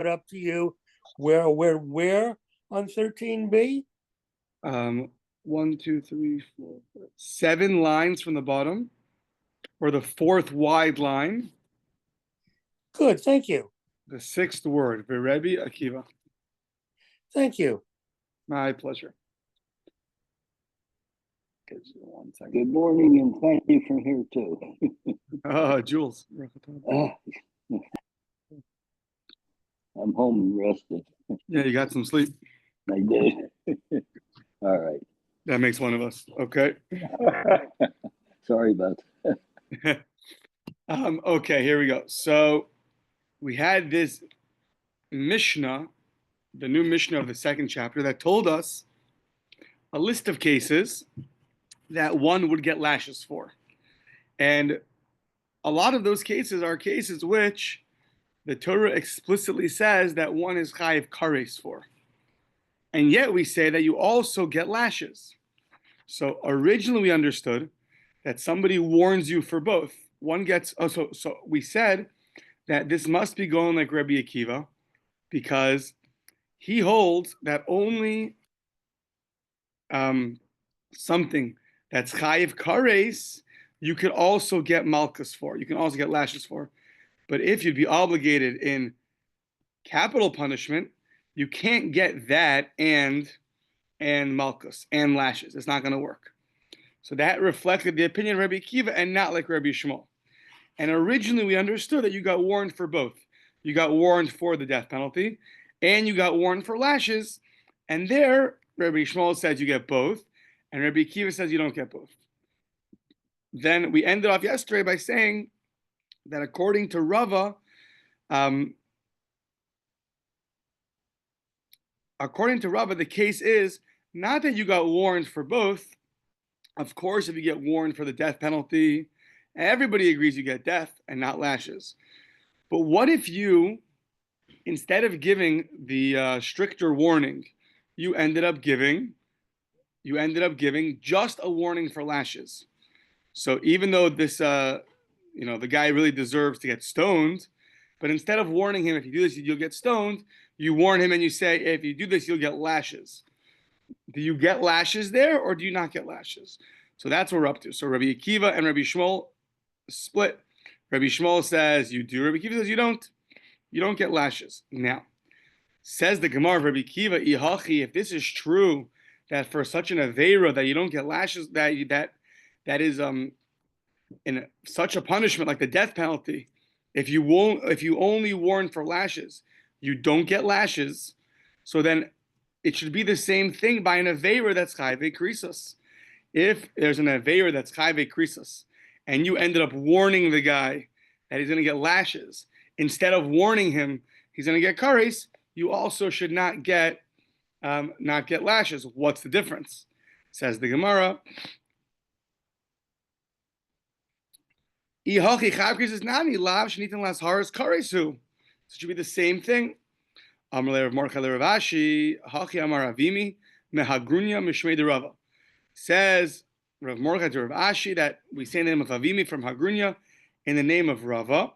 up to you. Where on 13b? 1, 2, 3, 4, 7 lines from the bottom, or the 4th wide line. Good, thank you. The 6th word, Rabbi Akiva. Thank you. My pleasure. One second. Good morning, and thank you for here too. Jules. I'm home and rested. Yeah, you got some sleep. I did. All right. That makes one of us. Okay. Sorry about that. Okay, here we go. So we had this Mishnah, the new Mishnah of the 2nd chapter, that told us a list of cases that one would get lashes for. And a lot of those cases are cases which the Torah explicitly says that one is chayiv kares for. And yet we say that you also get lashes. So originally we understood that somebody warns you for both. One gets, so we said that this must be going like Rabbi Akiva, because he holds that only something that's chayiv kares, you could also get malchus for. You can also get lashes for. But if you'd be obligated in capital punishment, you can't get that and malchus and lashes. It's not going to work. So that reflected the opinion of Rabbi Akiva and not like Rabbi Shmuel. And originally we understood that you got warned for both. You got warned for the death penalty and you got warned for lashes. And there, Rabbi Shmuel says you get both, and Rabbi Akiva says you don't get both. Then we ended off yesterday by saying that according to Rava, the case is not that you got warned for both. Of course, if you get warned for the death penalty, everybody agrees you get death and not lashes. But what if you, instead of giving the stricter warning, you ended up giving just a warning for lashes? So even though this, the guy really deserves to get stoned, but instead of warning him, if you do this, you'll get stoned, you warn him and you say, if you do this, you'll get lashes. Do you get lashes there, or do you not get lashes? So that's what we're up to. So Rabbi Akiva and Rabbi Shmuel split. Rabbi Shmuel says you do. Rabbi Akiva says you don't. You don't get lashes. Now, says the Gemara of Rabbi Akiva, Ihachi, if this is true, that for such an aveira that you don't get lashes, that is in such a punishment like the death penalty, if you only warn for lashes, you don't get lashes. So then it should be the same thing by an aveira that's chayve krisos. If there's an aveira that's chayve krisos, and you ended up warning the guy that he's going to get lashes, instead of warning him he's going to get kares, you also should not get lashes. What's the difference? Says the Gemara. So it should be the same thing. Says Rav Mordechai to Rav Ashi that we say the name of Avimi from Hagrunya in the name of Rava.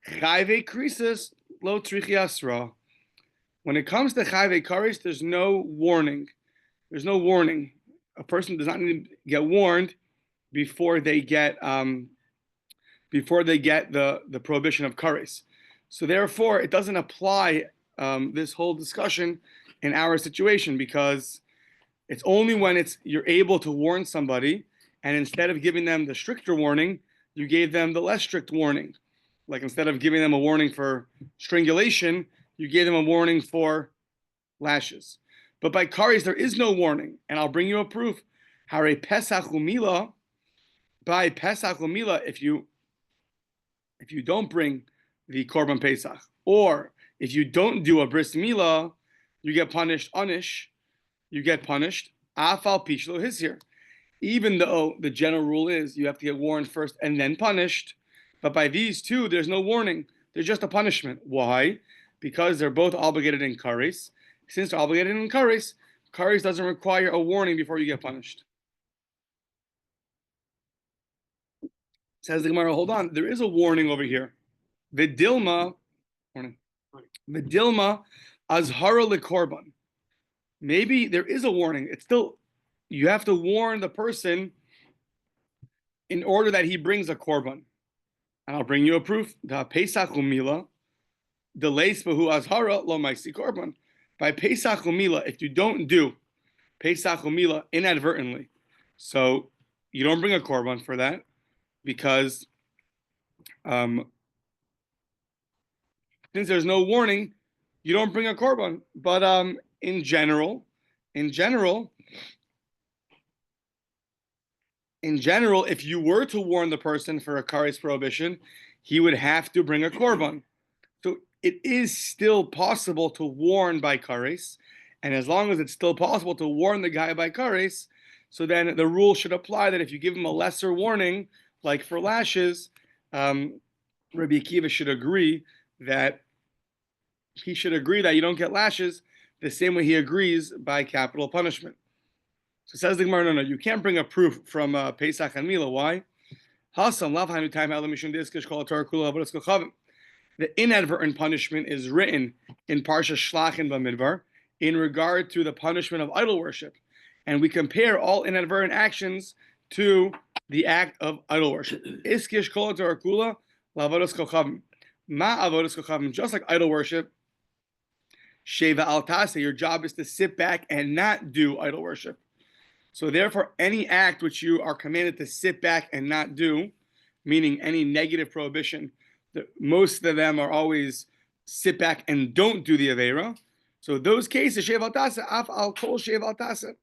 Chayve krisis lo trichi asra. When it comes to chayve kares, there's no warning. There's no warning. A person does not need to get warned before they get the prohibition of kares. So therefore, it doesn't apply this whole discussion in our situation, because it's only when you're able to warn somebody, and instead of giving them the stricter warning, you gave them the less strict warning. Like instead of giving them a warning for strangulation, you gave them a warning for lashes. But by kares, there is no warning, and I'll bring you a proof. Hare pesach umila, by pesach umila, if you don't bring the korban pesach, or if you don't do a bris milah, you get punished onish. You get punished afal pishlo hisir. Even though the general rule is you have to get warned first and then punished, but by these two, there's no warning. There's just a punishment. Why? Because they're both obligated in kares. Since they're obligated in kares, kares doesn't require a warning before you get punished. Says the Gemara, hold on, there is a warning over here. Vidilma, warning. Vidilma azhara lekorban. Maybe there is a warning. It's still, you have to warn the person in order that he brings a korban. And I'll bring you a proof. The Pesach umila, the leis behu azhara lo maisi korban. By Pesach umila, if you don't do Pesach umila inadvertently, so you don't bring a korban for that because since there's no warning, you don't bring a korban. But in general, if you were to warn the person for a kares prohibition, he would have to bring a korban. So it is still possible to warn by kares, and as long as it's still possible to warn the guy by kares, so then the rule should apply that if you give him a lesser warning, like for lashes, Rabbi Akiva should agree that you don't get lashes the same way he agrees by capital punishment. So says the Gemara, no, you can't bring a proof from Pesach and Mila. Why? The inadvertent punishment is written in Parsha Shlachin Bamidbar in regard to the punishment of idol worship. And we compare all inadvertent actions to the act of idol worship. Iskish kol Torah kula la'avodas kochavim. Ma avodas kochavim. Just like idol worship, sheva al tase, your job is to sit back and not do idol worship. So therefore, any act which you are commanded to sit back and not do, meaning any negative prohibition, most of them are always sit back and don't do the Aveira. So those cases, sheva al tase, af al kol sheva al tase,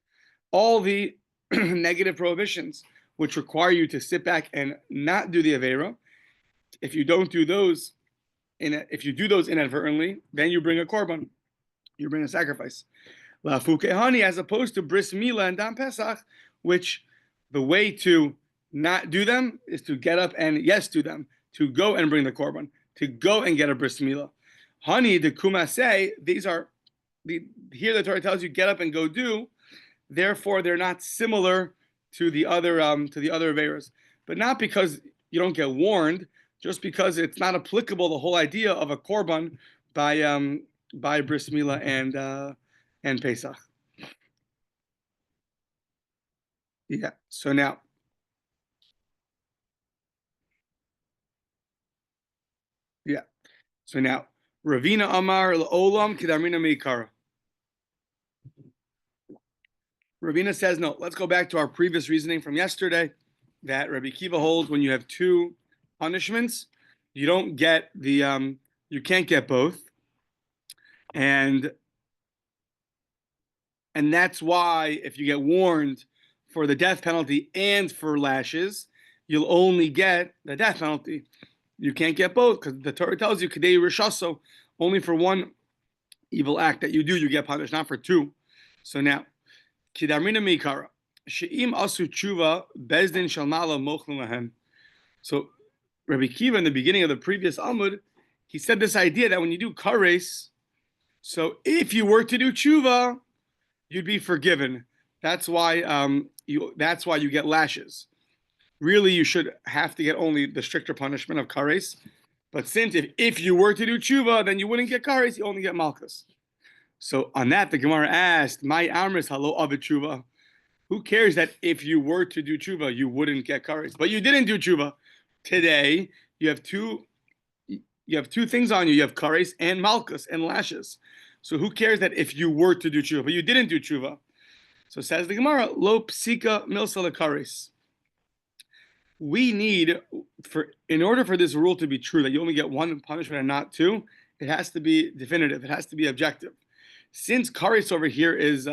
all the negative prohibitions which require you to sit back and not do the Aveira, if you don't do those, if you do those inadvertently, then you bring a korban, you bring a sacrifice. La fukehani, as opposed to bris mila and dam pesach, which the way to not do them is to get up and yes do them, to go and bring the korban, to go and get a bris mila. Hani the kumase, these are here the Torah tells you get up and go do. Therefore, they're not similar to the other Averas, but not because you don't get warned, just because it's not applicable. The whole idea of a korban by bris milah and Pesach. Yeah. So now, Ravina Amar Olam Kedarmina Meikara. Ravina says, no, let's go back to our previous reasoning from yesterday that Rabbi Kiva holds when you have two punishments, you don't get you can't get both. And that's why if you get warned for the death penalty and for lashes, you'll only get the death penalty. You can't get both because the Torah tells you, Kadei Rishaso, only for one evil act that you do, you get punished, not for two. So now, Kidarmina Meikara. She'im asu tshuva bezdin shalmala mochlin lahem. So Rabbi Kiva in the beginning of the previous Amud, he said this idea that when you do kares, so if you were to do tshuva, you'd be forgiven. That's why you get lashes. Really, you should have to get only the stricter punishment of kares. But since if you were to do tshuva, then you wouldn't get kares, you only get malchus. So on that, the Gemara asked, "My amris halo avid tshuva." Who cares that if you were to do tshuva, you wouldn't get kares, but you didn't do tshuva. Today, you have two things on you. You have kares and malchus and lashes. So who cares that if you were to do tshuva, but you didn't do tshuva? So says the Gemara, lo psika milsa lekares. We need, in order for this rule to be true, that you only get one punishment and not two, it has to be definitive. It has to be objective. Since kares over here is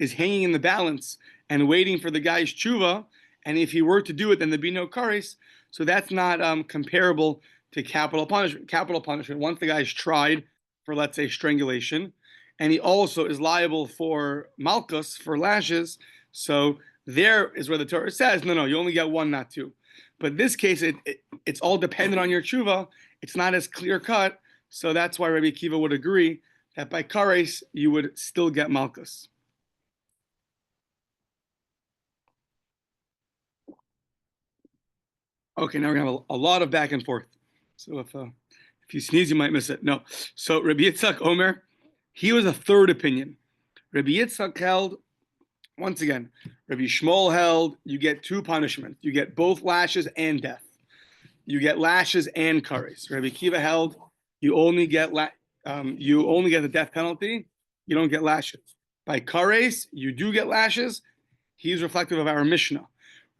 hanging in the balance and waiting for the guy's tshuva, and if he were to do it, then there'd be no kares. So that's not comparable to capital punishment. Capital punishment, once the guy's tried for, let's say, strangulation, and he also is liable for malchus, for lashes, so there is where the Torah says, no, you only get one, not two. But in this case, it's all dependent on your tshuva. It's not as clear cut, so that's why Rabbi Akiva would agree that by kares, you would still get malchus. Okay, now we're gonna have a lot of back and forth. So if If you sneeze, you might miss it. No. So Rabbi Yitzchak Omer, he was a third opinion. Rabbi Yitzchak held, once again, Rabbi Shmuel held, you get two punishments. You get both lashes and death. You get lashes and kares. Rabbi Kiva held, you only get the death penalty. You don't get lashes. By kares, you do get lashes. He's reflective of our Mishnah.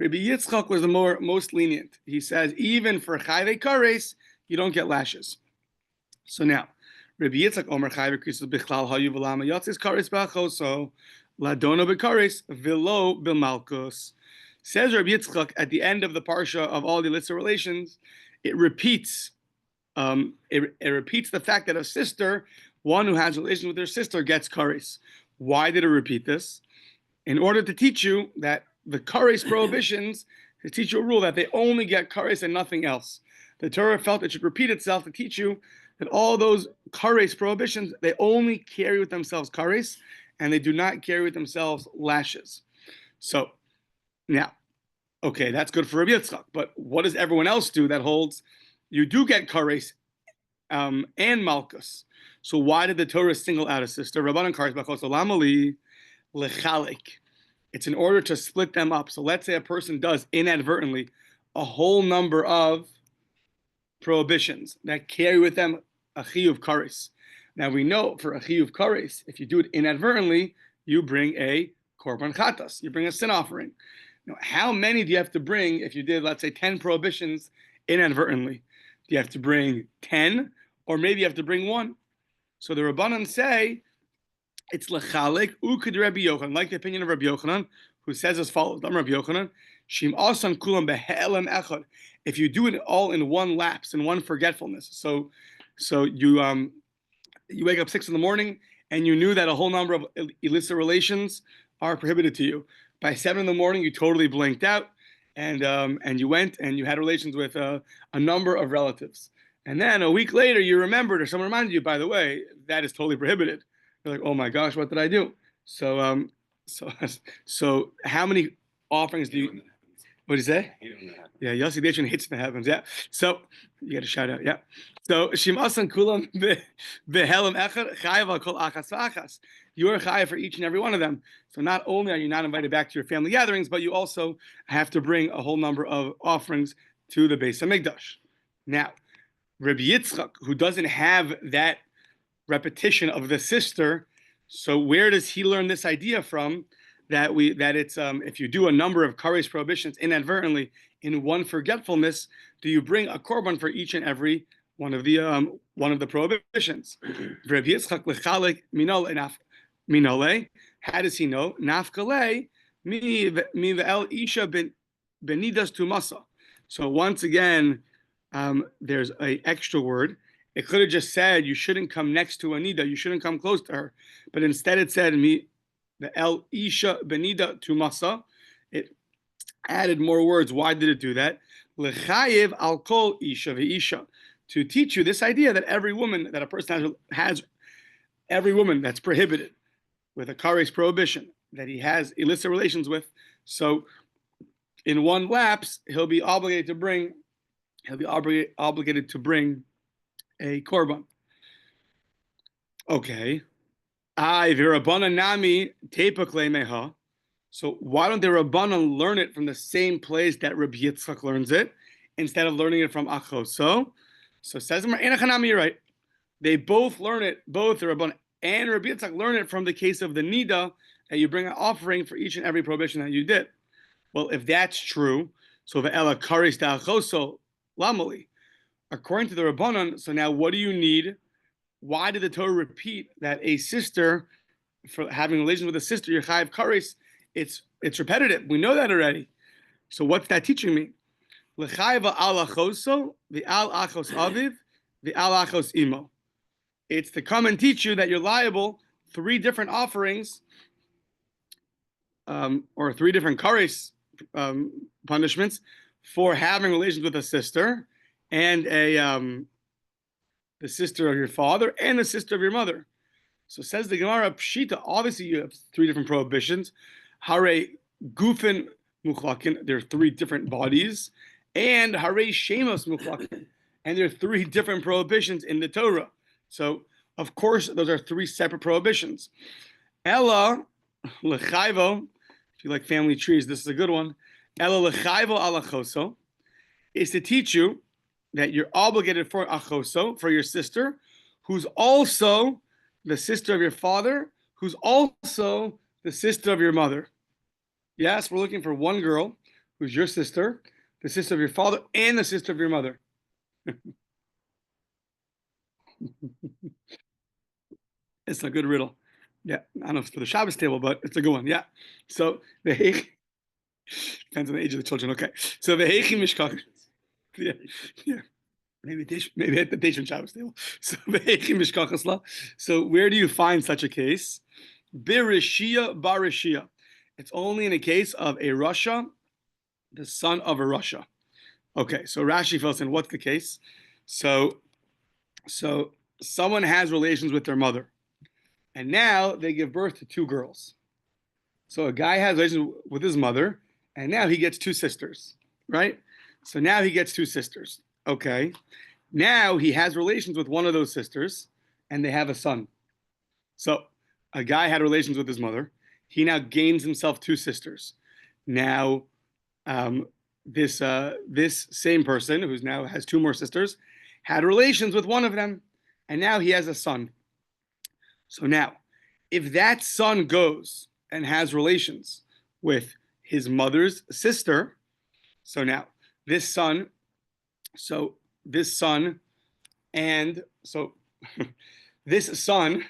Rabbi Yitzchak was the most lenient. He says even for chayve kares, you don't get lashes. So now, Rabbi Yitzchak Omer chayve krisus bichlal hayu v'lama yatzis kares b'achoso ladono b'kares v'lo b'malkos. Says Rabbi Yitzchak at the end of the parsha of all the illicit relations, it repeats the fact that a sister, one who has relations with her sister, gets kares. Why did it repeat this? In order to teach you that the kares prohibitions, to teach you a rule that they only get kares and nothing else. The Torah felt it should repeat itself to teach you that all those kares prohibitions, they only carry with themselves kares, and they do not carry with themselves lashes. So, now, okay, that's good for Rabbi Yitzchak, but what does everyone else do that holds you do get kares and malchus? So why did the Torah single out a sister? Rabbanan kares b'chos olamali lechalik. It's in order to split them up. So let's say a person does inadvertently a whole number of prohibitions that carry with them a chiyuv kares. Now we know for a chiyuv kares, if you do it inadvertently, you bring a korban chatas, you bring a sin offering. Now, how many do you have to bring if you did, let's say, 10 prohibitions inadvertently? Do you have to bring 10, or maybe you have to bring 1? So the Rabbanan say it's lechalik ukid Rabbi Yochanan, like the opinion of Rabbi Yochanan, who says as follows: Rabbi Yochanan, shim asan kulam behelem echad. If you do it all in one lapse, in one forgetfulness, so you wake up 6 a.m. and you knew that a whole number of illicit relations are prohibited to you. By 7 a.m, you totally blanked out, and you went and you had relations with a number of relatives. And then a week later, you remembered, or someone reminded you, by the way, that is totally prohibited. You're like, oh my gosh, what did I do? So how many offerings do you? What do you say? Yeah, Yossi Deshon hates the heavens. Yeah. So you get a shout out. Yeah. So Shimasan Kulam behelam echad chayav al kol achas v'achas. You are chayav for each and every one of them. So not only are you not invited back to your family gatherings, but you also have to bring a whole number of offerings to the Beis Hamikdash. Now, Rabbi Yitzchak, who doesn't have that repetition of the sister, so where does he learn this idea from? That it's if you do a number of kares prohibitions inadvertently in one forgetfulness, do you bring a korban for each and every one of the prohibitions? Rabbi Yitzchak lechalik minole. How does he know? Nafkale mi ve'el isha benidas tumasa. So once again, there's an extra word. It could have just said you shouldn't come next to Anida, you shouldn't come close to her, but instead it said mi the El Isha Benida Tumasa. It added more words. Why did it do that? Lechayev al kol Isha ve'isha. To teach you this idea that every woman that a person has every woman that's prohibited with a kares prohibition that he has illicit relations with. So in one lapse, he'll be obligated to bring a korban. Okay. So why don't the Rabbanan learn it from the same place that Rabbi Yitzchak learns it instead of learning it from Achoso? So says you're right. They both learn it, both the Rabbanan and Rabbi Yitzchak learn it from the case of the Nida, that you bring an offering for each and every prohibition that you did. Well, if that's true, so ve'ela kares da'achoso lamali. According to the Rabbanan, so now what do you need? Why did the Torah repeat that a sister, for having relations with a sister, your chayav kares, it's repetitive. We know that already. So what's that teaching me? L'chayva al achoso, the al achos aviv, the al achos imo. It's to come and teach you that you're liable 3 different offerings, or 3 different kares punishments for having relations with a sister and the sister of your father and the sister of your mother. So says the Gemara Pshita, obviously you have 3 different prohibitions. Hare Gufen Muchlakin, there are 3 different bodies. And Hare Shemos Muchlakin. And there are three different prohibitions in the Torah. So, of course, those are three separate prohibitions. Ella lechayvo, if you like family trees, this is a good one. Ella lechayvo alachoso is to teach you that you're obligated for achoso, for your sister, who's also the sister of your father, who's also the sister of your mother. Yes, we're looking for one girl who's your sister, the sister of your father, and the sister of your mother. It's a good riddle. Yeah, I don't know if it's for the Shabbos table, but it's a good one. Yeah. So the depends on the age of the children. Okay. So the Heichi Mishkach. Yeah. Yeah. Maybe at the Teshuvah Shabbos table. So the Heichi Mishkachasla. So where do you find such a case? Birishia Barishia. It's only in a case of a Russia, the son of a Russia. Okay, so Rashi fills in what's the case. So someone has relations with their mother, and now they give birth to two girls. So a guy has relations with his mother, and now he gets two sisters, right? So now he gets two sisters. Okay, now he has relations with one of those sisters, and they have a son. So a guy had relations with his mother. He now gains himself two sisters. Now, this same person who's now has two more sisters had relations with one of them, and now he has a son. So now, if that son goes and has relations with his mother's sister, so now this son, and so this son,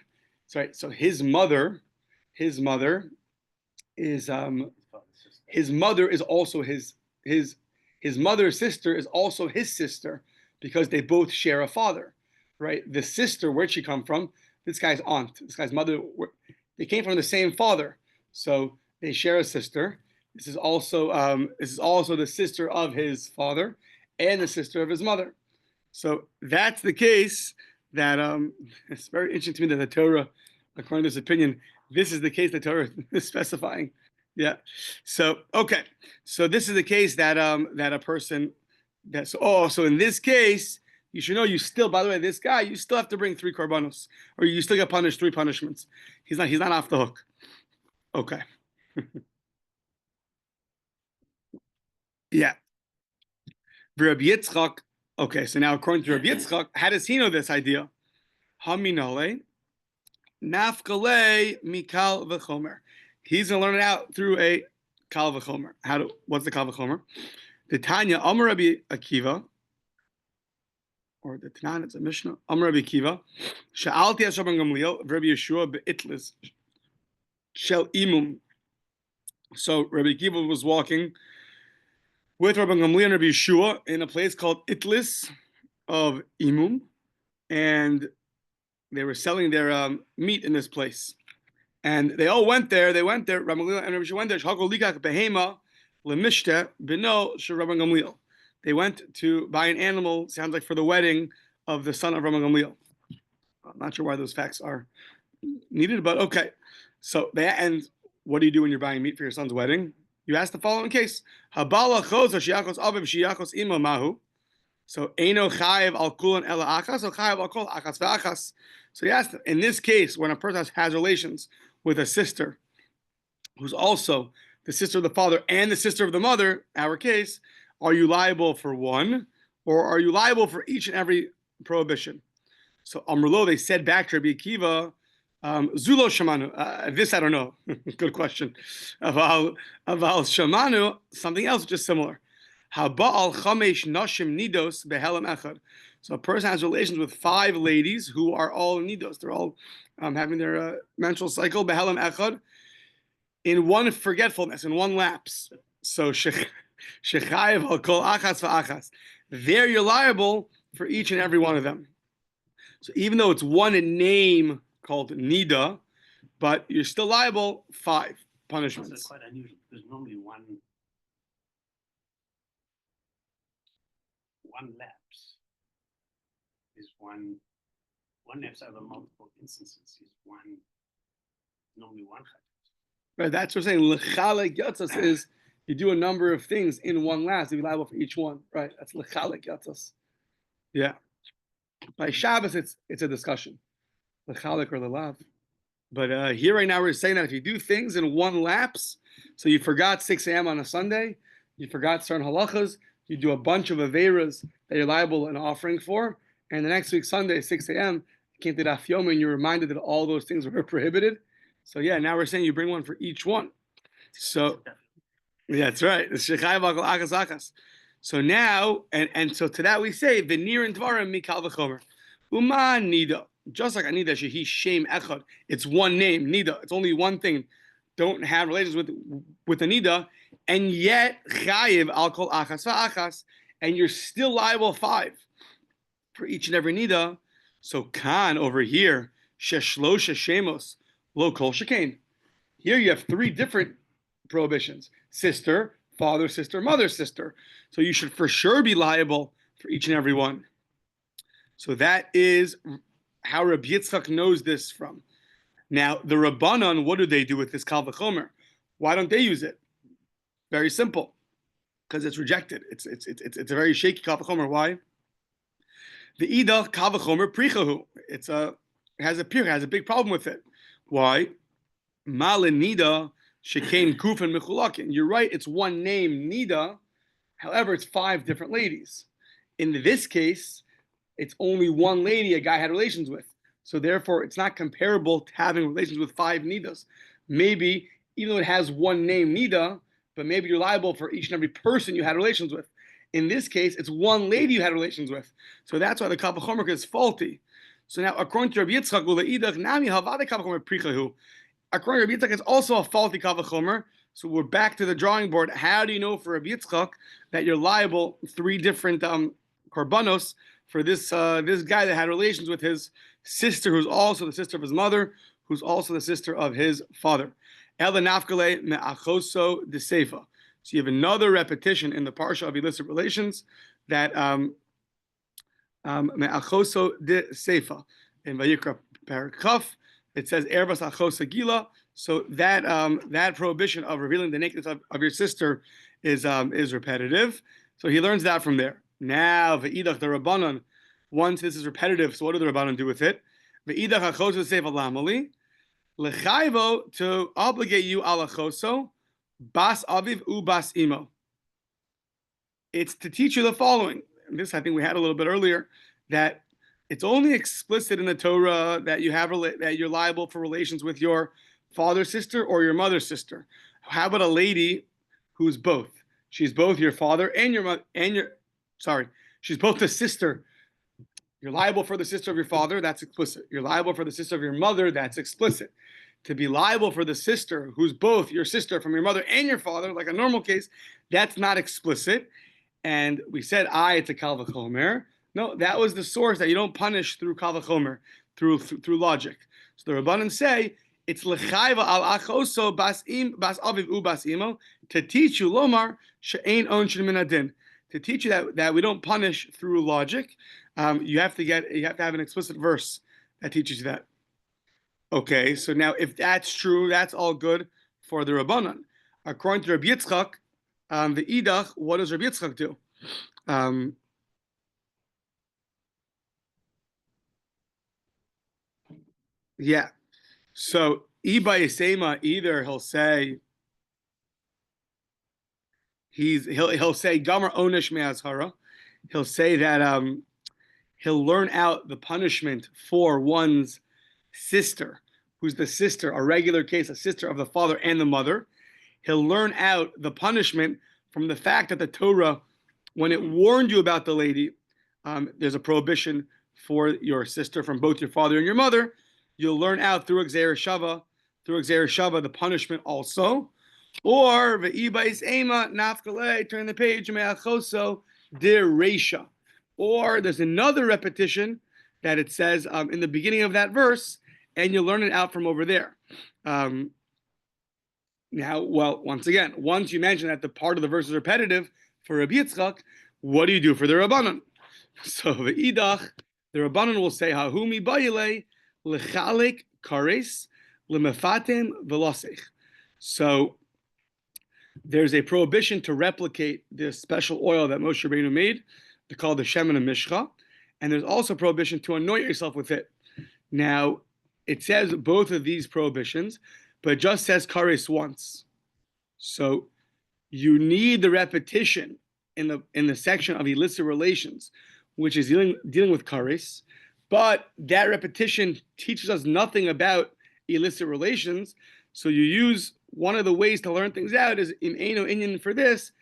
sorry, so his mother is his mother is also his mother's sister is also his sister, because they both share a father, right? The sister, where'd she come from? This guy's aunt, this guy's mother, they came from the same father, so they share a sister. This is also the sister of his father and the sister of his mother. So that's the case that it's very interesting to me that the Torah, according to this opinion, this is the case the Torah is specifying. Yeah. So okay. So this is the case that that a person so in this case, you should know, you still, by the way, this guy, you still have to bring 3 korbanos, or you still get punished 3 punishments. He's not off the hook. Okay. Yeah. Rabbi Yitzchak. Okay, so now according to Rabbi Yitzchak, how does he know this idea? Haminole, nafkale mikal v'chomer. He's gonna learn it out through a kal v'chomer. What's the kal v'chomer? The Tanya Amar Rabbi Akiva, or the Tanan, it's a Mishnah. Amar Rabbi Akiva, Sha'alti Hashem Gamliel, Rabbi Yeshua be'itlis shel imum. So Rabbi Akiva was walking with Rabbi Gamliel and Rabbi Yeshua in a place called Itlis of Imum, and they were selling their meat in this place. And they all went there. Rabbi Gamliel and Rabbi Yeshua went there. Shakol likach behema lemishte beno shel Rabbi Gamliel. They went to buy an animal, sounds like for the wedding of the son of Rabbi Gamliel. I'm not sure why those facts are needed, but okay. So and what do you do when you're buying meat for your son's wedding? You ask the following case: Habala chos shiakos aviv shiakos imo mahu. So eino chayev al kulan ela achas, or chayev al kol achas ve'achas. So he asked, in this case, when a person has relations with a sister who's also the sister of the father and the sister of the mother, our case, are you liable for one, or are you liable for each and every prohibition? So Amrulo, they said back to Rabbi Akiva, Zulo Shamanu. This I don't know. Good question. Aval Shamanu, something else just similar. Haba'al chamesh nashim nidos behelam echad. So a person has relations with 5 ladies who are all nidos. They're all having their menstrual cycle behelam echad in one forgetfulness, in one lapse. So shechayev al kol achas va'achas. There you're liable for each and every one of them. So even though it's one name called nida, but you're still liable 5 punishments. That's quite unusual because normally one lapse is one lapse over multiple instances is normally one chat. Right, that's what we're saying. Lechalek yatzas is you do a number of things in one lapse, you're liable for each one. Right, that's lechalek yatzas. Yeah. By Shabbos, it's a discussion, the chalik or the lav. But here right now we're saying that if you do things in one lapse, so you forgot 6 a.m. on a Sunday, you forgot certain halachas, you do a bunch of averas that you're liable an offering for, and the next week Sunday 6 a.m. you came to Daf Yomi and you're reminded that all those things were prohibited. So yeah, now we're saying you bring one for each one. So yeah, that's right. So now, and so to that we say v'nir and dvarim mikal v'chomer uma nida. Just like Anida shehi shem echad, it's one name nida. It's only one thing. Don't have relations with Anida, and yet chayiv al kol achas va'achas, and you're still liable 5 for each and every nida. So kan over here sheshlosha shemos lo kol shekain. Here you have 3 different prohibitions: sister, father, sister, mother, sister. So you should for sure be liable for each and every one. So that is how Rabbi Yitzchak knows this from. Now, the Rabbanon, what do they do with this Kal V'chomer? Why don't they use it? Very simple, because it's rejected. It's a very shaky Kal V'chomer. Why? The Ida Kal V'chomer Prichahu. It has a big problem with it. Why? Malin Nida Shekain Guf and Mechulakin. You're right. It's one name Nida. However, it's 5 different ladies. In this case, it's only one lady a guy had relations with. So therefore, it's not comparable to having relations with 5 nidas. Maybe, even though it has one name nida, but maybe you're liable for each and every person you had relations with. In this case, it's one lady you had relations with. So that's why the Kal V'chomer is faulty. So now, according to Rabbi Yitzchak, according to Rabbi Yitzchak, it's also a faulty Kal V'chomer. So we're back to the drawing board. How do you know for Rabbi Yitzchak that you're liable 3 different korbanos for this guy that had relations with his sister, who's also the sister of his mother, who's also the sister of his father? Ela nafkale me'achoso de seifa. So you have another repetition in the parsha of illicit relations that me'achoso de seifa in Vayikra Perek Chaf. It says erbas achosa gila. So that prohibition of revealing the nakedness of your sister is repetitive. So he learns that from there. Now, ve'idach the Rabbanon, once this is repetitive, so what do the Rabbanon do with it? Ve'idach achoso seif alamali, lechayvo, to obligate you al achoso, bas aviv u bas imo. It's to teach you the following. And this I think we had a little bit earlier, that it's only explicit in the Torah that that you're liable for relations with your father's sister or your mother's sister. How about a lady who's both? She's both your father and your mother, she's both the sister. You're liable for the sister of your father, that's explicit. You're liable for the sister of your mother, that's explicit. To be liable for the sister who's both your sister from your mother and your father, like a normal case, that's not explicit. And we said, it's a Kal V'chomer. No, that was the source that you don't punish through Kal V'chomer, through logic. So the Rabbanan say, it's l'chayva al achoso bas aviv u bas imo, to teach you lomar she'ein onshin min adin, to teach you that we don't punish through logic. You have to have an explicit verse that teaches you that. Okay, so now if that's true, that's all good for the Rabbanan. According to Rabbi Yitzchak, the idach, what does Rabbi Yitzchak do? Yeah. So Iba Yisema, either he'll say he'll say Gamar Onish Me'azhara. He'll say that he'll learn out the punishment for one's sister, who's the sister, a regular case, a sister of the father and the mother. He'll learn out the punishment from the fact that the Torah, when it warned you about the lady, there's a prohibition for your sister from both your father and your mother. You'll learn out through Gzeira Shava, the punishment also. Or ve'ibais ema nafkale, turn the page, me'achoso dir reisha. Or there's another repetition that it says in the beginning of that verse, and you'll learn it out from over there. Now, well, once again, once you mention that the part of the verse is repetitive for Rabbi Yitzchak, what do you do for the Rabbanon? So ve'idach, the Rabbanon will say, hahumi bayile lechalik kares lemefatem velosech. So there's a prohibition to replicate this special oil that Moshe Rabbeinu made, called the Shemen HaMishcha, and there's also prohibition to anoint yourself with it. Now, it says both of these prohibitions, but it just says kares once. So you need the repetition in the section of illicit relations, which is dealing with kares, but that repetition teaches us nothing about illicit relations. So you use one of the ways to learn things out is im eino inyan for this,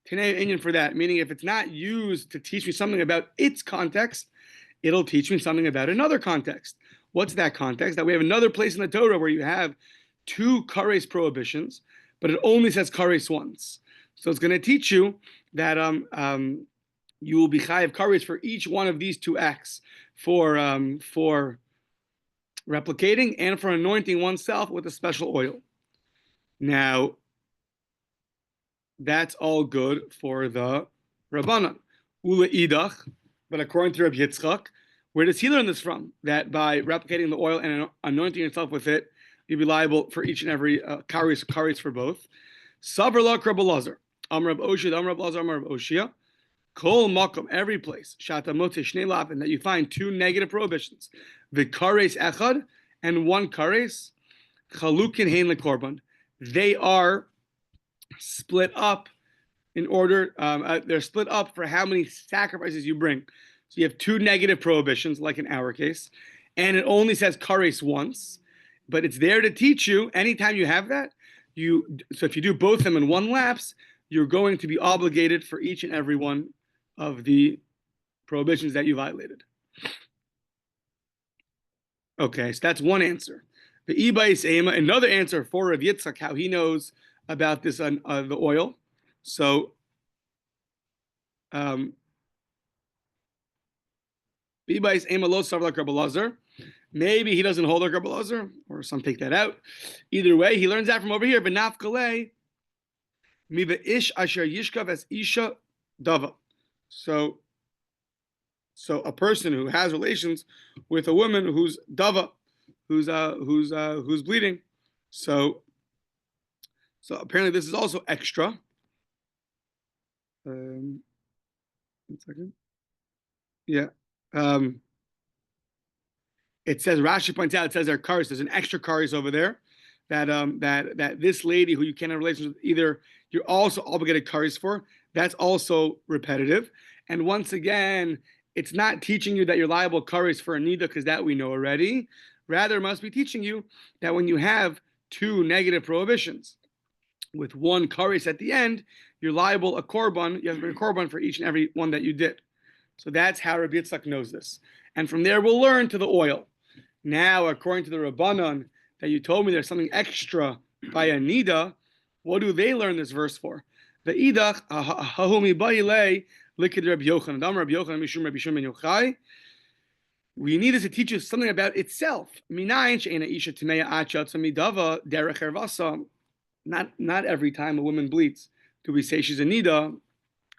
tenei inyan for that. Meaning, if it's not used to teach me something about its context, it'll teach me something about another context. What's that context? That we have another place in the Torah where you have two kares prohibitions, but it only says kares once. So it's going to teach you that you will be chayav kares for each one of these two acts, for replicating and for anointing oneself with a special oil. Now, that's all good for the Rabbanan. Ula idach, but according to Rabbi Yitzchak, where does he learn this from? That by replicating the oil and anointing yourself with it, you'll be liable for each and every kares for both. Savar lak Rabbi Lazar, Amar Rabbi Oshia, Amar Rabbi Lazar, Amar Rabbi Oshia. Kol makom, every place, shata motze shnei lapin, that you find two negative prohibitions, the kares echad and one kares, chalukin hein lekorban. They are split up in order. They're split up for how many sacrifices you bring. So you have two negative prohibitions, like in our case, and it only says kares once, but it's there to teach you. Anytime you have that, so if you do both of them in one lapse, you're going to be obligated for each and every one of the prohibitions that you violated. Okay, so that's one answer. The Ibais Ema, another answer for Rav Yitzchak, how he knows about this the oil. So, Ibais Ema lo sav like Rabbi Lazar. Maybe he doesn't hold like Rabbi Lazar, or some take that out. Either way, he learns that from over here. V'naf kalei mi ish asher yishkav as isha dava. So a person who has relations with a woman who's dava, who's bleeding. So apparently this is also extra. 1 second. Yeah. It says, Rashi points out, it says there kares, there's an extra kares over there that this lady who you can't have relations with, either you're also obligated kares for, that's also repetitive. And once again, it's not teaching you that you're liable kares for a nida, because that we know already. Rather, it must be teaching you that when you have two negative prohibitions with one kares at the end, you're liable a korban. You have to bring a korban for each and every one that you did. So that's how Rabbi Yitzchak knows this. And from there, we'll learn to the oil. Now, according to the Rabbanan, that you told me there's something extra by a nida, what do they learn this verse for? The idach hahumi ba'ilei likid Rabbi Yochanan. Dam Rabbi Yochanan mishum Rabbi Shimon Yochai. We need this to teach us something about itself. Minayin she'ena isha timeya achat midava derech ervasa. Not every time a woman bleeds do we say she's a nida.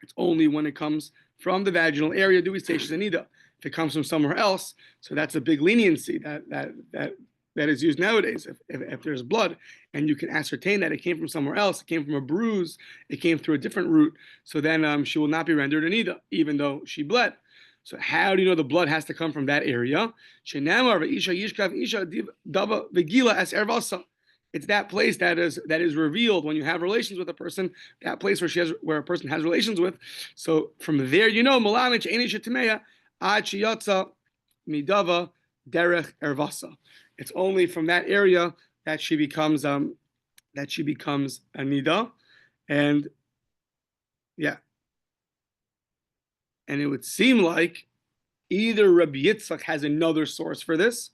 It's only when it comes from the vaginal area do we say she's a nida. If it comes from somewhere else, so that's a big leniency that is used nowadays. If there's blood and you can ascertain that it came from somewhere else, it came from a bruise, it came through a different route, so then she will not be rendered a nida, even though she bled. So how do you know the blood has to come from that area? It's that place that is revealed when you have relations with a person, that place where a person has relations with. So from there, you know, midava derech ervasa. It's only from that area that she becomes a nida, and yeah. And it would seem like either Rabbi Yitzchak has another source for this,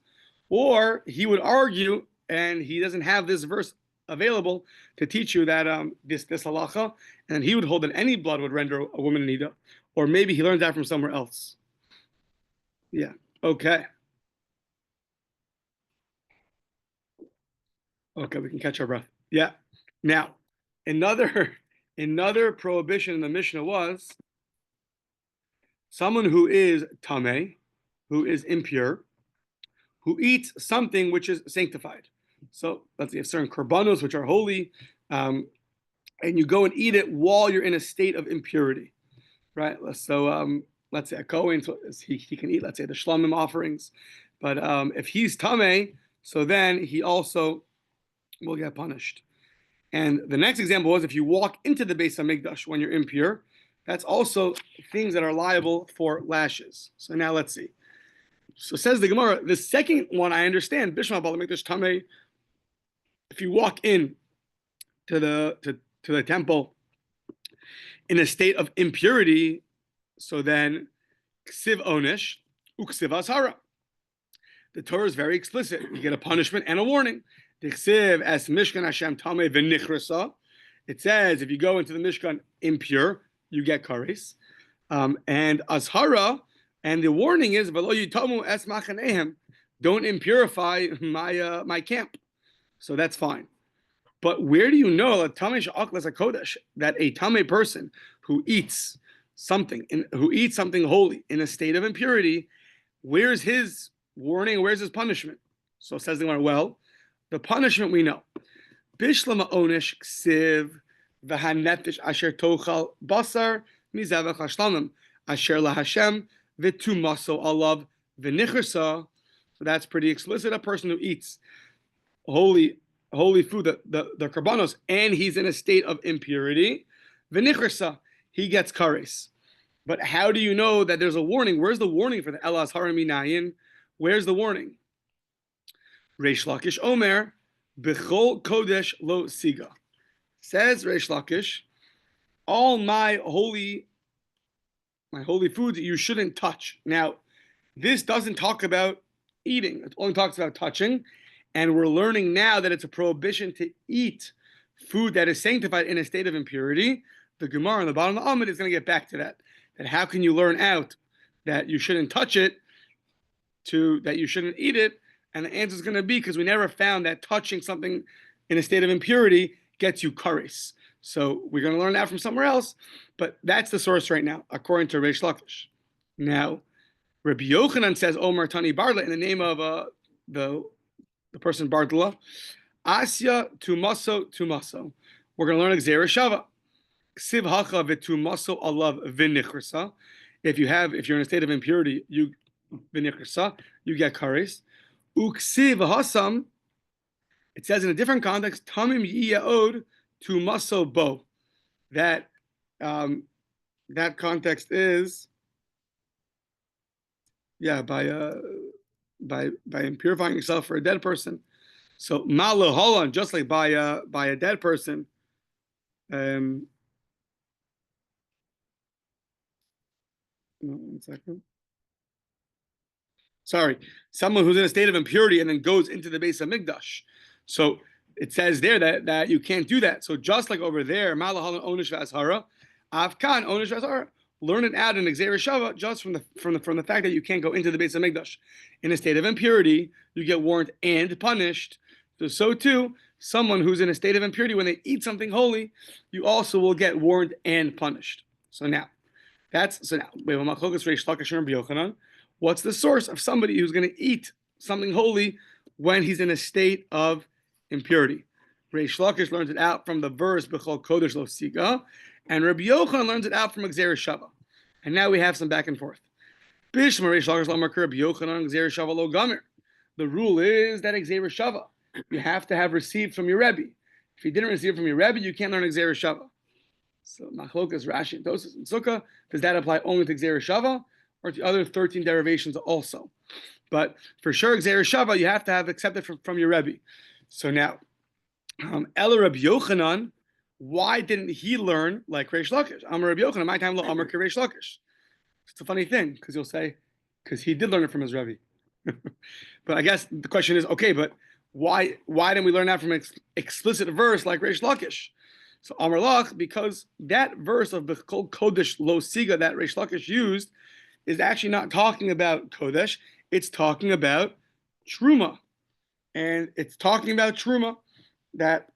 or he would argue, and he doesn't have this verse available to teach you that this halacha, and he would hold that any blood would render a woman a nida, or maybe he learns that from somewhere else. Yeah. Okay. Okay, we can catch our breath. Yeah. Now, another prohibition in the Mishnah was someone who is tameh, who is impure, who eats something which is sanctified. So let's say you have certain korbanos which are holy, and you go and eat it while you're in a state of impurity, right? So let's say a Kohen, so he can eat, let's say, the Shlomim offerings. But if he's Tameh, so then he also will get punished. And the next example was if you walk into the Beis HaMikdash when you're impure, that's also things that are liable for lashes. So now let's see. So says the Gemara, the second one I understand, Bishma Bal HaMikdash Tameh, if you walk in to the temple in a state of impurity, so then ksiv onish, uksiv ashara. The Torah is very explicit. You get a punishment and a warning. Dichsiv as Mishkan Hashem Tameh v'nichrasa. It says if you go into the Mishkan impure, you get kares. And ashara, and the warning is v'lo yitamu es machanehem. Don't impurify my camp. So that's fine. But where do you know that a Tameh person who eats something holy in a state of impurity, where's his warning? Where's his punishment? So says the Gemara, well, the punishment we know. Bishlama onish ksiv v'hanefesh asher tochal basar mizavach hashlamim asher lahashem v'tumaso alav v'nichrasa. So that's pretty explicit. A person who eats holy food, the karbanos, and he's in a state of impurity, v'nichrasa, he gets kares. But how do you know that there's a warning? Where's the warning for the elas haraminayin? Where's the warning? Reish Lakish Omer, Bechol Kodesh Lo Siga. Says Reish Lakish, all my holy foods you shouldn't touch. Now, this doesn't talk about eating. It only talks about touching. And we're learning now that it's a prohibition to eat food that is sanctified in a state of impurity. The Gemara on the bottom of the Amud is going to get back to that. That how can you learn out that you shouldn't touch it to that you shouldn't eat it? And the answer is going to be because we never found that touching something in a state of impurity gets you kares. So we're going to learn that from somewhere else. But that's the source right now, according to Reish Lakish. Now, Rabbi Yochanan says, Omer Tani Barla, in the name of the person Bartla, Asya tumaso. We're going to learn Gzeira Shava. Ksiv hacha v'tumaso alav v'nichrasa. If you're in a state of impurity, you v'nichrasa, you get kares. Uksiv hasam. It says in a different context, tamim yiyaod tumaso bo. That context is by impurifying yourself for a dead person. So malo holan, just like by a dead person. One second. Sorry, someone who's in a state of impurity and then goes into the Beis HaMikdash. So it says there that you can't do that. So just like over there, malo holan onish v'ashara, avkan onish v'ashara. Learn it out in Gzeira Shava just from the fact that you can't go into the Beis HaMikdash in a state of impurity. You get warned and punished. So too, someone who's in a state of impurity, when they eat something holy, you also will get warned and punished. So now we have a Makkot Reish Lakish and Rabbi Yochanan. What's the source of somebody who's going to eat something holy when he's in a state of impurity? Reish Lakish learns it out from the verse Bechol Kodesh Lo Siga, and Rabbi Yochanan learns it out from Gzeira Shava. And now we have some back and forth. Bishma Reish Lakish Lamakar Rabbi Yochanan Gzeira Shava Lo Gamer. The rule is that Gzeira Shava, you have to have received from your Rebbe. If you didn't receive from your Rebbe, you can't learn Gzeira Shava. So Machlokas, Rashi, and Tosas, and Sukkah, does that apply only to Gzeira Shava or to other 13 derivations also? But for sure, Gzeira Shava, you have to have accepted from your Rebbe. So now, Ela Rabbi Yochanan, why didn't he learn like Reish Lakish? Amar Rabbi Yochanan, my time lo Amar Reish Lakish. It's a funny thing because you'll say, because he did learn it from his Rebbe. But I guess the question is, okay, but why didn't we learn that from an explicit verse like Reish Lakish? So Amar Lach, because that verse of Bechol Kodesh Lo Siga that Reish Lakish used is actually not talking about Kodesh, it's talking about Truma. And it's talking about Truma that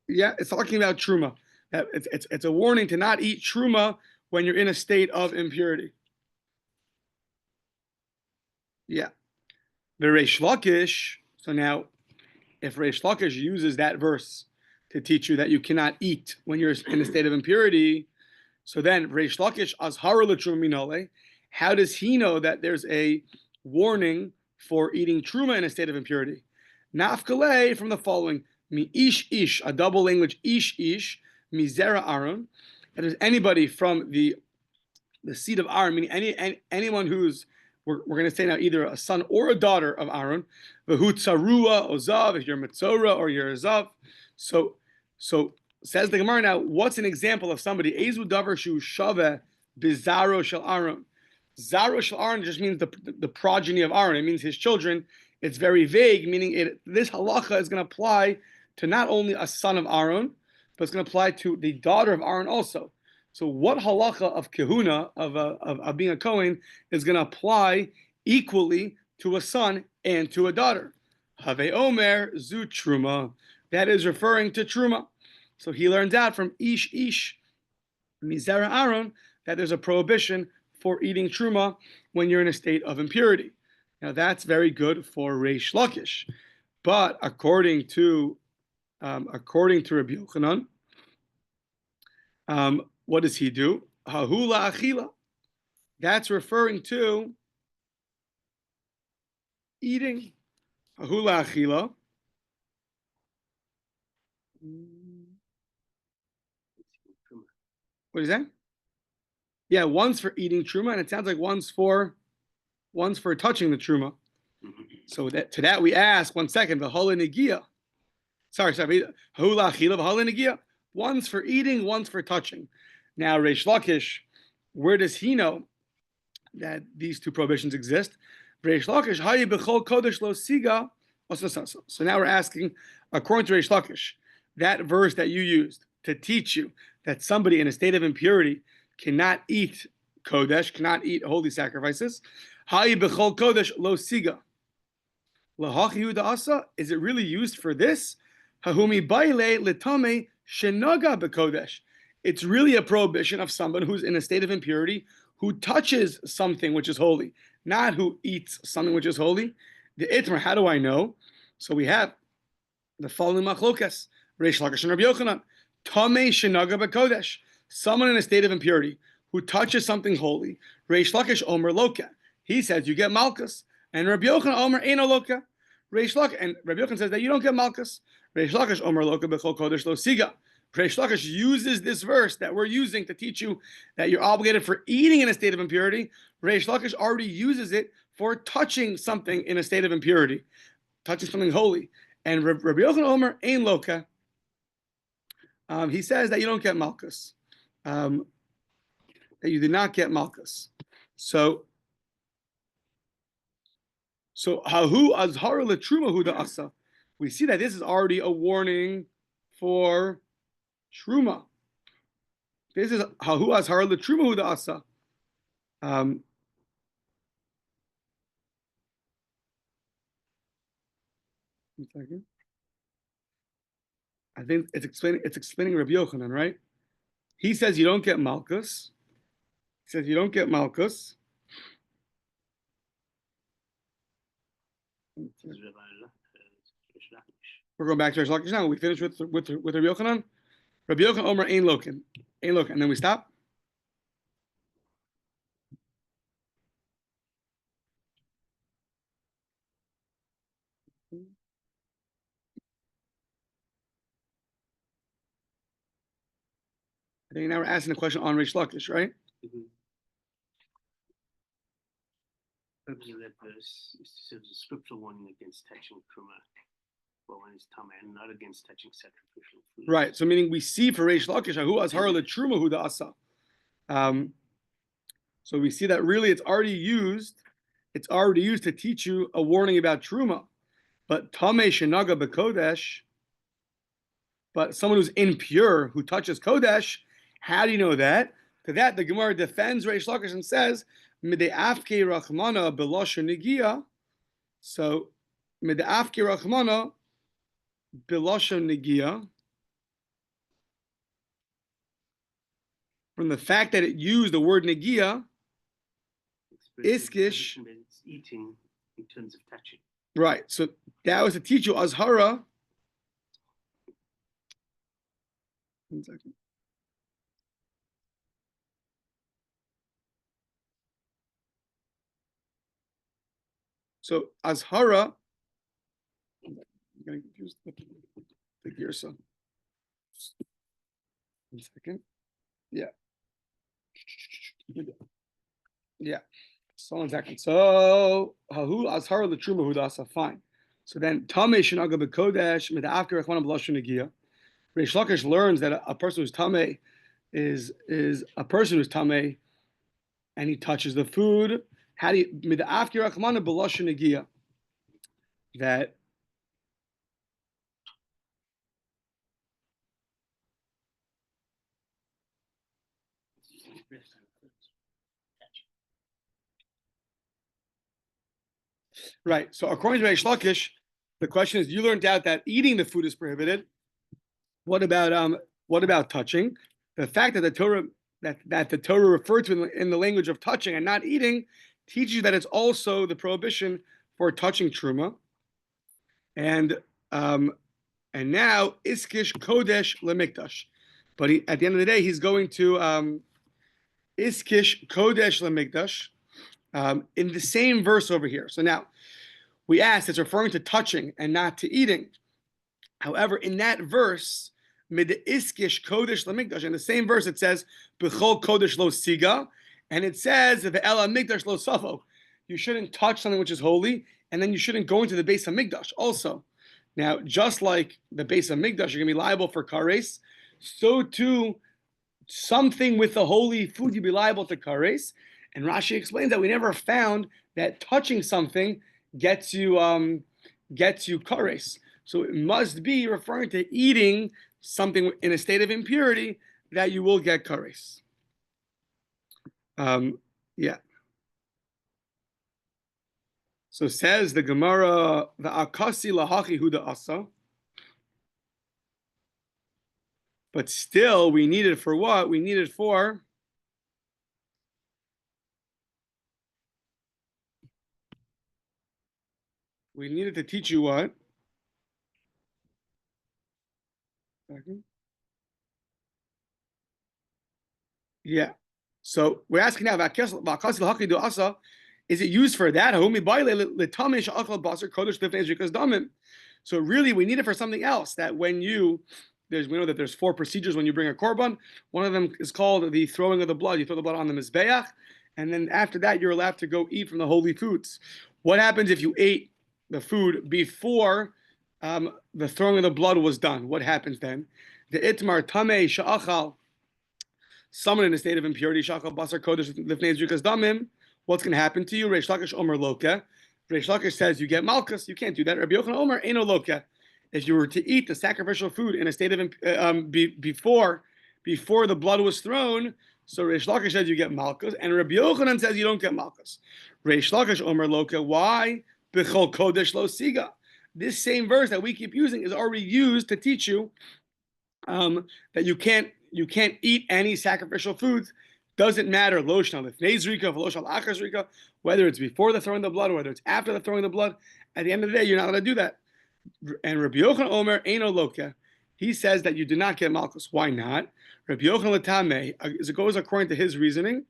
it's talking about Truma. That it's a warning to not eat Truma when you're in a state of impurity. Yeah. The Reish Lakish, so now if Reish Lakish uses that verse to teach you that you cannot eat when you're in a state of impurity. So then, Reish Lakish azhara l'truma minole. How does he know that there's a warning for eating truma in a state of impurity? Nafkale from the following: mi ish ish, a double language ish ish, mi zera Aaron. That is anybody from the seed of Aaron, meaning anyone who's we're going to say now either a son or a daughter of Aaron. V'hu tzarua ozav, if you're Metzora or you're a Zav. So says the Gemara now, what's an example of somebody? Ezu davar shu shave bizaro shel Aaron. Zaro shel Aaron just means the progeny of Aaron. It means his children. It's very vague, meaning this halacha is going to apply to not only a son of Aaron, but it's going to apply to the daughter of Aaron also. So what halacha of kahuna, of being a Kohen, is going to apply equally to a son and to a daughter? Have omer zu truma. That is referring to truma. So he learns out from ish ish mizera Aaron that there's a prohibition for eating truma when you're in a state of impurity. Now that's very good for Reish Lakish, but according to Rabbi Yochanan, what does he do? Hahula achila. That's referring to eating. Hahula achila. What is that? Yeah, one's for eating truma, and it sounds like one's for touching the truma. So to that we ask, 1 second, v'hola negia. Sorry, hahula achila v'hola negia. One's for eating, one's for touching. Now, Reish Lakish, where does he know that these two prohibitions exist? Reish Lakish, hayi b'chol kodesh lo siga. So now we're asking, according to Reish Lakish, that verse that you used to teach you that somebody in a state of impurity cannot eat kodesh, cannot eat holy sacrifices. Hayi b'chol kodesh lo siga. Lahachi asa. Is it really used for this? Hahumi baile litame shenaga b'kodesh. It's really a prohibition of someone who's in a state of impurity who touches something which is holy, not who eats something which is holy. The itmer, how do I know? So we have the following machlokas: Reish Lakish and Rabbi Yochanan. Tamei shenaga b'kodesh. Someone in a state of impurity who touches something holy. Reish Lakish omer loka. He says you get malchus, and Rabbi Yochanan omer eino loka. Reish Lakish and Rabbi Yochanan says that you don't get malchus. Reish Lakish omer loka b'chol kodesh lo siga. Reish Lakish uses this verse that we're using to teach you that you're obligated for eating in a state of impurity. Reish Lakish already uses it for touching something in a state of impurity, touching something holy. And Rabbi Yochanan Omer ein loka. He says that you don't get malchus, that you did not get malchus. So hahu azhara letruma hu da'asa. We see that this is already a warning for truma. This is hahu azhara letruma hu da'asa. One second. I think it's explaining Rabbi Yochanan, right? He says you don't get malchus. He says you don't get malchus. We're going back to Reish Lakish now. We finished with Rabbi Yochanan. Rabbi Yochanan Omer ein lokin, and then we stop. I think now we're asking a question on Reish Lakish, right? The purpose of that verse is to serve as a scriptural warning against touching truma, but when it's tama, and not against touching sacrificial food. Right. So meaning we see for Reish Lakish, who azhara letruma hu da'asa. So we see that really it's already used to teach you a warning about truma. But tamei shenaga b'kodesh, but someone who's impure who touches kodesh, how do you know that? To that the Gemara defends Reish Lakish and says midei afke rachmana b'lashon negia. So midei afke rachmana b'lashon negia, from the fact that it used the word negia, iskish. It's eating in terms of touching. Right. So that was to teach you azhara 1 second. So Azhara, I'm getting confused with the Girsa. 1 second. Yeah. Yeah. So 1 second. So Hahu Azhara Latruma Hudasa, fine. So then Tameh Shinaga Bekodesh Medafker Echwana Blushun Nagia. Reish Lakish learns that a person who's Tameh is a person who's Tameh and he touches the food. How do you Medafker Echwana Blushun Nagia? That right. So according to Reish Lakish, the question is: you learned out that eating the food is prohibited. What about touching? The fact that the Torah the Torah referred to in the language of touching and not eating teaches you that it's also the prohibition for touching truma. And now iskish kodesh lemikdash, but at the end of the day, he's going to iskish kodesh lemikdash in the same verse over here. So now we asked, it's referring to touching and not to eating. However, in that verse, mid iskish kodesh lemikdash, in the same verse it says b'chol kodesh lo siga, and it says ve'ela mikdash lo safo. You shouldn't touch something which is holy, and then you shouldn't go into the base of mikdash also. Now, just like the base of mikdash, you're going to be liable for kares, so too something with the holy food you'd be liable to kares. And Rashi explains that we never found that touching something gets you kares. So it must be referring to eating something in a state of impurity that you will get kares. Yeah. So says the Gemara, the akasi lahachi huda asa. But still, we need it for what? We need it for we needed to teach you what? Yeah. So we're asking now, is it used for that? So really, we need it for something else. That when we know that there's 4 procedures when you bring a korban. One of them is called the throwing of the blood. You throw the blood on the mizbeach, and then after that, you're allowed to go eat from the holy foods. What happens if you ate the food before the throwing of the blood was done? What happens then? The itmar tamei sha'achal, someone in a state of impurity, shachal basar kodesh lifnei zrikas damim. What's going to happen to you? Reish Lakish Omer Loka. Reish Lakish says you get malchus. You can't do that. Rabbi Yochanan Omer Eino Loka. If you were to eat the sacrificial food in a state of before the blood was thrown, so Reish Lakish says you get malchus, and Rabbi Yochanan says you don't get malchus. Reish Lakish Omer Loka. Why? B'chol kodesh lo siga. This same verse that we keep using is already used to teach you that you can't eat any sacrificial foods. Doesn't matter whether it's before the throwing of the blood or whether it's after the throwing of the blood. At the end of the day, you're not allowed to do that. And Rabbi Yochanan Omer Eino Loka, he says that you did not get malchus. Why not? Rabbi Yochanan Latame, as it goes according to his reasoning,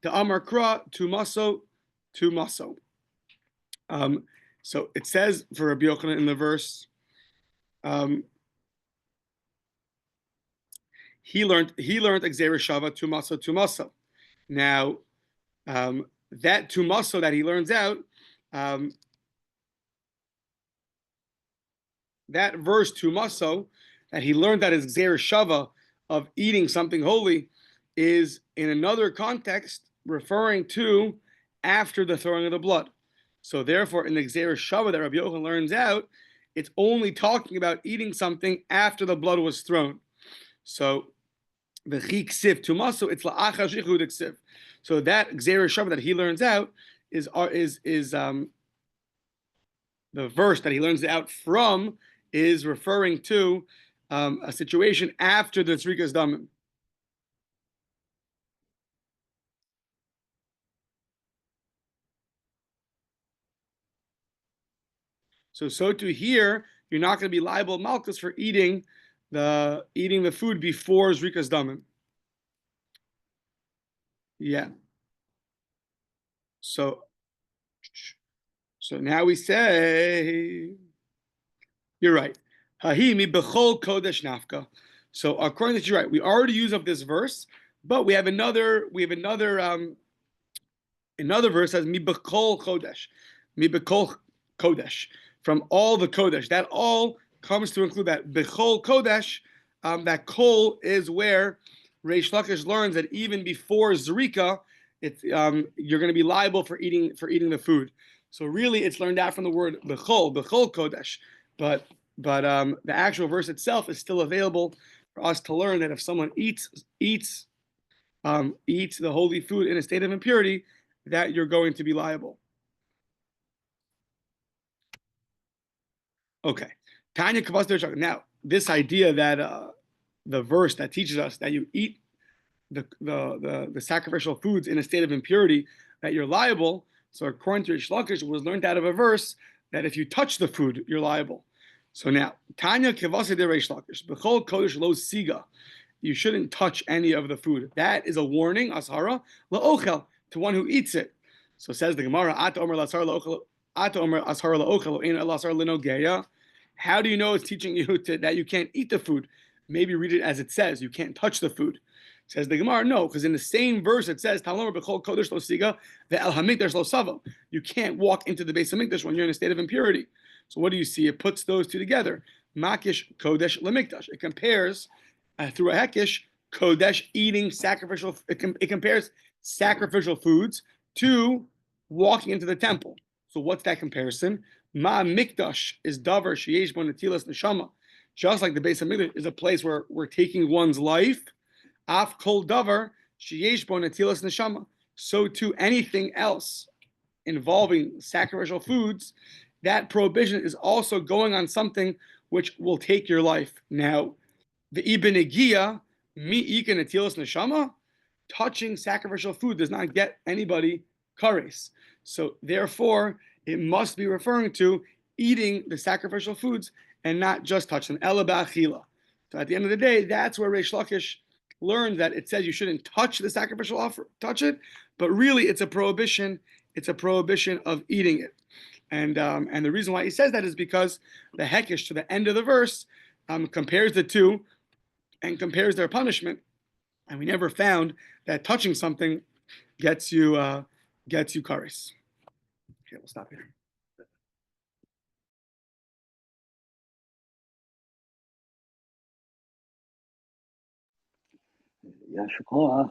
the Amar Kra tumaso. So it says for Rabbi Yochanan in the verse, he learned Exera Shava tumaso. Now, that tumaso that he learns out, that verse tumaso that he learned that is Exera Shava of eating something holy is in another context referring to after the throwing of the blood. So therefore, in the Exera Shava that Rabbi Yochanan learns out, it's only talking about eating something after the blood was thrown. So the chiksiv tumaso, it's la'achar shichud ksiv. So that Exera Shava that he learns out is the verse that he learns out from is referring to a situation after the tzrikas damim. So to here, you're not going to be liable malchus for eating the eating the food before Zrikas Damim. Yeah. So now we say, you're right. Hahimi bechol kodesh nafka. So according to you, right, we already use up this verse, but we have another verse says mi bechol kodesh, from all the kodesh. That all comes to include that bechol kodesh. That kol is where Reish Lakish learns that even before zrika, it's you're going to be liable for eating the food. So really, it's learned out from the word bechol kodesh, but the actual verse itself is still available for us to learn that if someone eats the holy food in a state of impurity, that you're going to be liable. Okay. Tanya Kavas. Now, this idea that the verse that teaches us that you eat the sacrificial foods in a state of impurity, that you're liable. So according to Rish Lakish, it was learned out of a verse that if you touch the food, you're liable. So now, Tanya Kavasi de Rish Lakish, Bechol Kodesh Lo Siga, you shouldn't touch any of the food. That is a warning, Ashara, La'ochel, to one who eats it. So says the Gemara, Ata Omer La'asar La'ochel, Ata Omer Ashara La'ochel, Ein La'asar L'nogeya. How do you know it's teaching you that you can't eat the food? Maybe read it as it says, you can't touch the food. Says the Gemara, no, because in the same verse it says, Talmud bechol kodesh lo siga ve'el hamikdash lo savo. You can't walk into the base of Mikdash when you're in a state of impurity. So what do you see? It puts those two together. Makish kodesh lemikdash. It compares through a hekish kodesh eating sacrificial. It compares sacrificial foods to walking into the temple. So what's that comparison? Ma mikdash is davar sheyesh bo netilas neshama. Just like the base of Mikdash is a place where we're taking one's life. Af kol davar sheyesh bo netilas neshama. So too, anything else involving sacrificial foods, that prohibition is also going on something which will take your life. Now, the ibn Egia, mi ika netilas neshama, touching sacrificial food does not get anybody kares. So therefore, it must be referring to eating the sacrificial foods and not just touch them. Ela ba'achila. So at the end of the day, that's where Reish Lakish learned that it says you shouldn't touch the sacrificial offer, touch it, but really it's a prohibition. It's a prohibition of eating it. And the reason why he says that is because the hekish to the end of the verse compares the two and compares their punishment. And we never found that touching something gets you kares. Okay, we'll stop here. Yashar koach.